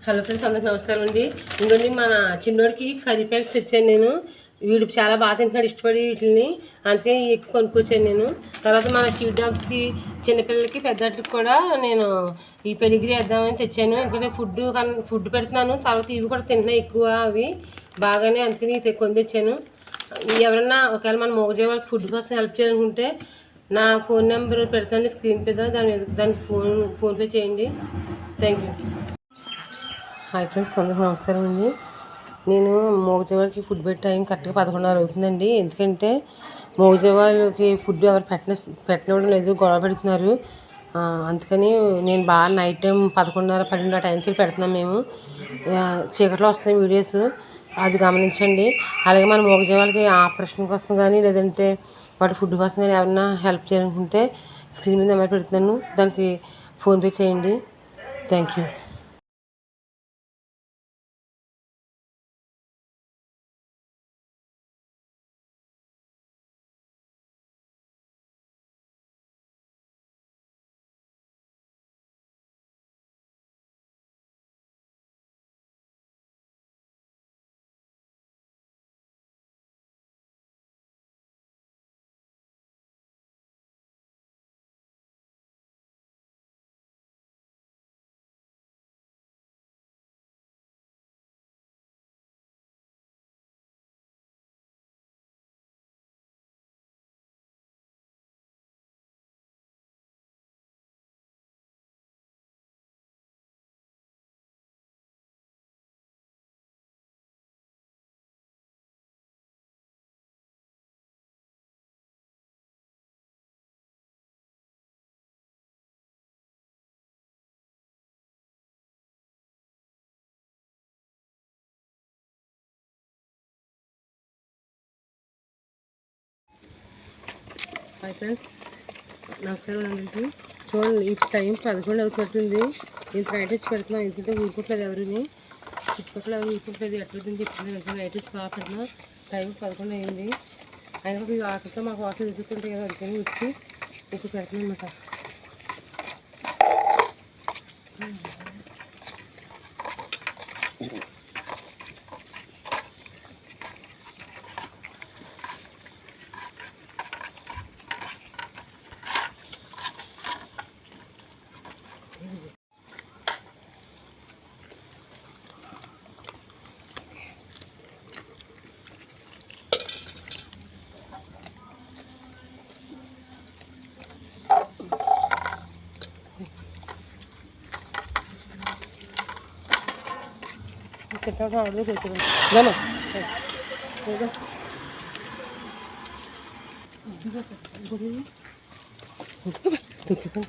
Hello friends, అందరికి నమస్కారం అండి. ఇంకొండి మన చిన్నోడికి కర్రీ ప్యాక్స్ తెచ్చాను నేను. వీడు చాలా బాగా తింటున్నాడు, ఇష్టపడి వీటిని, అందుకే ఎక్కువ కొనుక్కొచ్చాను నేను. తర్వాత మన స్ట్రీట్ డాగ్స్కి, చిన్నపిల్లలకి, పెద్దవాటికి కూడా నేను ఈ పెడిగ్రీ వేద్దామని తెచ్చాను. ఎందుకంటే ఫుడ్ పెడుతున్నాను, తర్వాత ఇవి కూడా తింటున్నాయి ఎక్కువ అవి బాగానే, అందుకని కొని తెచ్చాను. ఎవరన్నా ఒకవేళ మన మూగజీవాళ్ళకి ఫుడ్ కోసం హెల్ప్ చేయాలనుకుంటే నా ఫోన్ నెంబర్ పెడతాను స్క్రీన్ మీద, దానికి ఫోన్పే చేయండి. Thank you. హాయ్ ఫ్రెండ్స్, అందరికీ నమస్కారం అండి. నేను మూగజీవాళ్ళకి ఫుడ్ పెట్టే టైం కరెక్ట్గా 11:30 అవుతుందండి. ఎందుకంటే మూగజీవాళ్ళకి ఫుడ్ ఎవరు పెట్టనివ్వడం లేదు, గొడవ పెడుతున్నారు. అందుకని నేను బాగా నైట్ టైం 11:30, 12 టైంకి పెడుతున్నాం మేము. చీకట్లో వస్తున్నాయి వీడియోస్, అది గమనించండి. అలాగే మన మూగజీవాళ్ళకి ఆపరేషన్ కోసం కానీ, లేదంటే వాటి ఫుడ్ కోసం కానీ ఎవరైనా హెల్ప్ చేయాలనుకుంటే స్క్రీన్ మీద నెంబర్ పెడుతున్నాను, దానికి ఫోన్పే చేయండి. Thank you. హాయ్ ఫ్రెండ్స్, నమస్కారం అందరికీ. చూడండి, ఈ టైం 11 అవుతున్నట్టుంది. ఇంత లైట్ వచ్చి పెడుతున్నాం, ఎందుకంటే ఊరుకోవట్లేదు ఎవరిని, చుట్టుపక్కల ఎవరు ఊరుకోవట్లేదు, ఎట్లయితే చెప్తున్నాను. లైట్ వచ్చి బాగా పెడుతున్నాం. టైం 11 అయింది. అయినా ఆకలితో మాకు వాటర్ ఎదుగుతుంటే కదా, అందుకని వచ్చి ఇప్పుడు పెడుతున్నాం అన్నమాట. తింటాడు ఆడలో కూర్చోండి. తుక్కిసం